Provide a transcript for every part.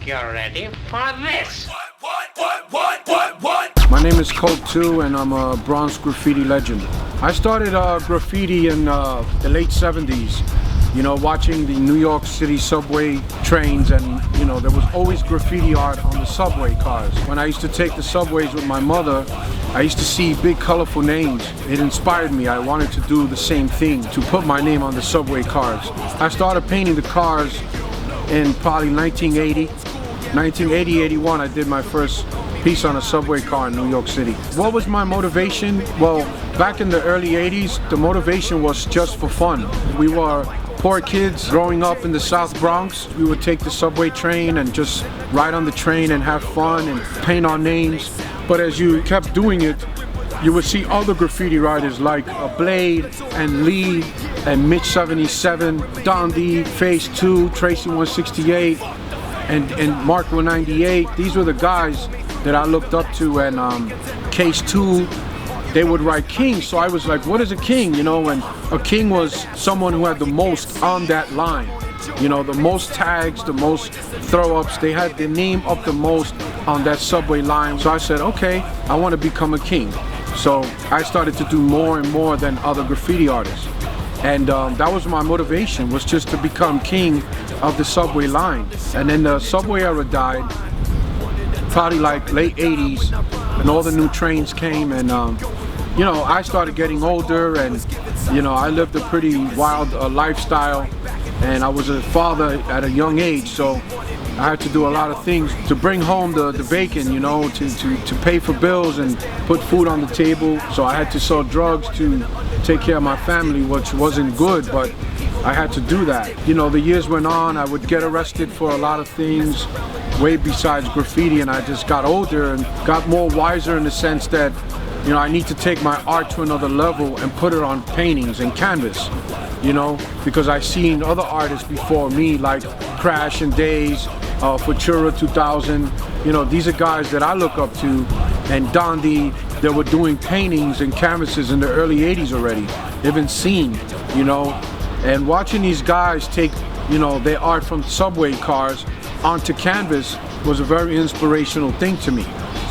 you're ready for this. My name is COPE2 and I'm a bronze graffiti legend. I started graffiti in the late 70s, you know, watching the New York City subway trains, and you know, there was always graffiti art on the subway cars. When I used to take the subways with my mother, I used to see big colorful names. It inspired me. I wanted to do the same thing, to put my name on the subway cars. I started painting the cars in probably 1980, 81, I did my first piece on a subway car in New York City. What was my motivation? Well, back in the early 80s, the motivation was just for fun. We were poor kids growing up in the South Bronx. We would take the subway train and just ride on the train and have fun and paint our names. But as you kept doing it, you would see other graffiti writers like Blade and Lee and Mitch 77, Don D, Phase 2, Tracy 168, and Mark 198. These were the guys that I looked up to, and Case 2, they would write king. So I was like, what is a king? You know, and a king was someone who had the most on that line. You know, the most tags, the most throw-ups. They had their name up the most on that subway line. So I said, okay, I want to become a king. So I started to do more and more than other graffiti artists. And that was my motivation, was just to become king of the subway line. And then the subway era died, probably like late 80s, and all the new trains came, and you know, I started getting older, and you know, I lived a pretty wild lifestyle, and I was a father at a young age, so I had to do a lot of things to bring home the bacon, you know, to pay for bills and put food on the table. So I had to sell drugs to take care of my family, which wasn't good, but I had to do that. You know, the years went on, I would get arrested for a lot of things, way besides graffiti, and I just got older and got more wiser in the sense that, you know, I need to take my art to another level and put it on paintings and canvas, you know, because I've seen other artists before me like Crash and Days, Futura 2000, you know, these are guys that I look up to, and Dondi, that were doing paintings and canvases in the early 80s already. They've been seen, you know, and watching these guys take, you know, their art from subway cars onto canvas was a very inspirational thing to me.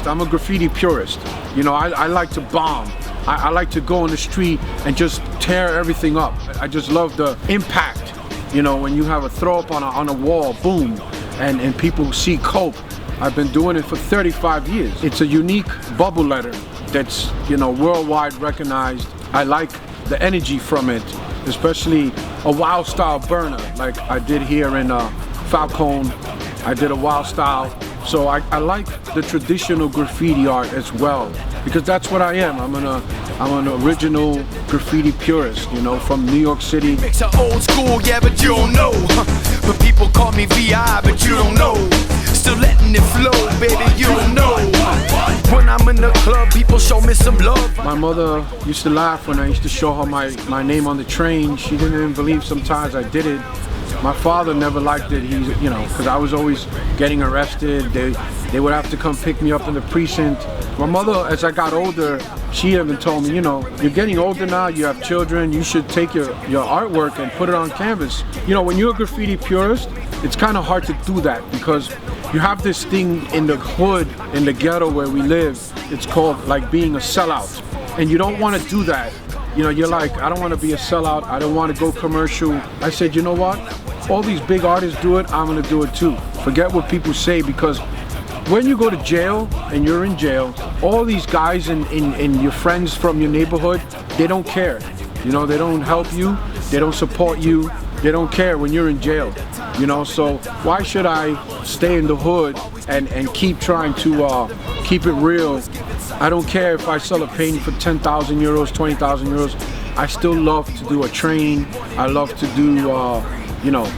I'm a graffiti purist. You know, I like to bomb. I like to go on the street and just tear everything up. I just love the impact. You know, when you have a throw up on a wall, boom, and people see Cope. I've been doing it for 35 years. It's a unique bubble letter that's, you know, worldwide recognized. I like the energy from it, especially a wild style burner like I did here in Falcone. I did a wild style. So I like the traditional graffiti art as well, because that's what I am. I'm an original graffiti purist, you know, from New York City. Mix of old school, yeah, but you don't know. But people call me VI, but you don't know. Still letting it flow, baby, you don't know. When I'm in the club, people show me some love. My mother used to laugh when I used to show her my name on the train. She didn't even believe sometimes I did it. My father never liked it. He's, you know, because I was always getting arrested. They would have to come pick me up in the precinct. My mother, as I got older, she even told me, you know, you're getting older now, you have children, you should take your artwork and put it on canvas. You know, when you're a graffiti purist, it's kind of hard to do that because you have this thing in the hood, in the ghetto where we live. It's called like being a sellout. And you don't want to do that. You know, you're like, I don't want to be a sellout. I don't want to go commercial. I said, you know what? All these big artists do it, I'm going to do it too. Forget what people say, because when you go to jail and you're in jail, all these guys and your friends from your neighborhood, they don't care. You know, they don't help you. They don't support you. They don't care when you're in jail. You know, so why should I stay in the hood and keep trying to keep it real? I don't care if I sell a painting for 10,000 euros, 20,000 euros. I still love to do a train. I love to do, you know,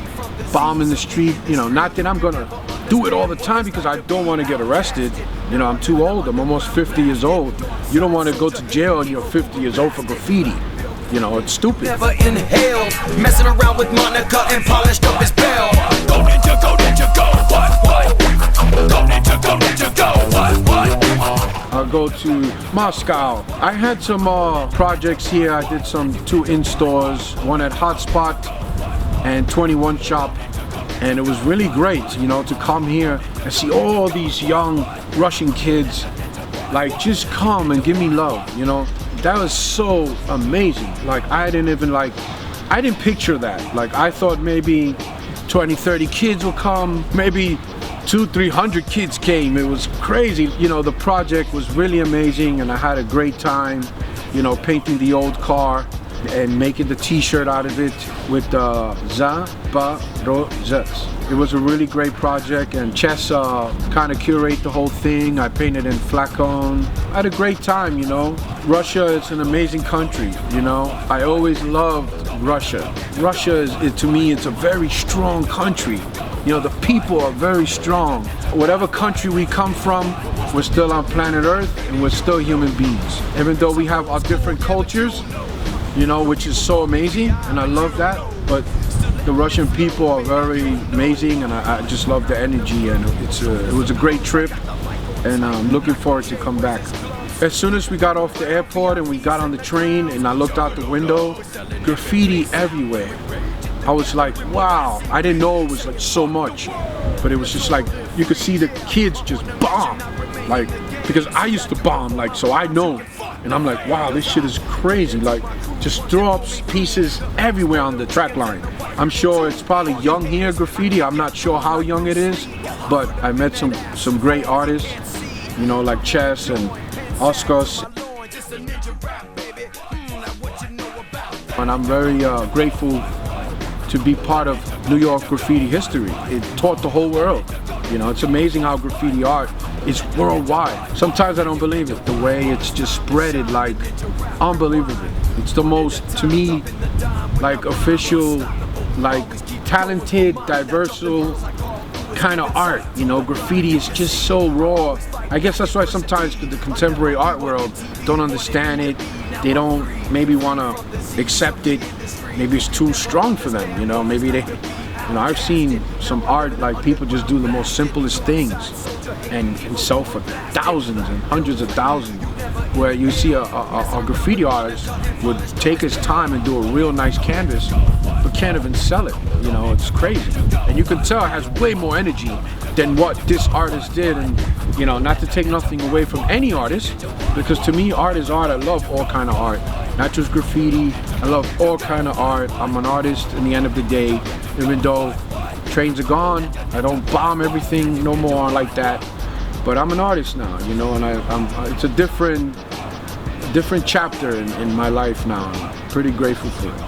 bomb in the street. You know, not that I'm gonna do it all the time because I don't want to get arrested. You know, I'm too old. I'm almost 50 years old. You don't want to go to jail and you're 50 years old for graffiti. You know, it's stupid. Never inhaled, messing around with Monica and polished up his bell. Go ninja, go ninja, go, what? Go ninja, go ninja, go, what? I'll go to Moscow. I had some projects here. I did 2 in-stores, one at Hotspot and 21 Shop. And it was really great, you know, to come here and see all these young Russian kids, like, just come and give me love, you know. That was so amazing. Like, I didn't picture that. Like, I thought maybe 20, 30 kids will come, maybe 200-300 kids came. It was crazy. You know, the project was really amazing, and I had a great time, you know, painting the old car and making the t-shirt out of it with Zaporozets. It was a really great project, and Chess kind of curated the whole thing. I painted in flacon. I had a great time, you know. Russia is an amazing country, you know. I always loved Russia. Russia is, to me, it's a very strong country. You know, the people are very strong. Whatever country we come from, we're still on planet Earth, and we're still human beings. Even though we have our different cultures, you know, which is so amazing, and I love that, but the Russian people are very amazing, and I just love the energy, and it was a great trip, and I'm looking forward to come back. As soon as we got off the airport and we got on the train and I looked out the window, graffiti everywhere. I was like, wow, I didn't know it was like so much, but it was just like, you could see the kids just bomb, like, because I used to bomb, like, so I know, and I'm like, wow, this shit is crazy, like, just throw up pieces everywhere on the track line. I'm sure it's probably young here, graffiti, I'm not sure how young it is, but I met some great artists, you know, like Chess and Oscars. And I'm very grateful to be part of New York graffiti history. It taught the whole world. You know, it's amazing how graffiti art is worldwide. Sometimes I don't believe it, the way it's just spreaded, like, unbelievable. It's the most, to me, like, official, like, talented, diverse kind of art. You know, graffiti is just so raw. I guess that's why sometimes the contemporary art world don't understand it. They don't maybe want to accept it. Maybe it's too strong for them, you know, maybe they, you know, I've seen some art, like, people just do the most simplest things and sell for thousands and hundreds of thousands, where you see a graffiti artist would take his time and do a real nice canvas, but can't even sell it, you know, it's crazy. And you can tell it has way more energy than what this artist did, and, you know, not to take nothing away from any artist, because to me, art is art. I love all kind of art. Not just graffiti, I love all kind of art. I'm an artist in the end of the day, even though trains are gone, I don't bomb everything no more like that, but I'm an artist now, you know, and it's a different chapter in my life now. I'm pretty grateful for it.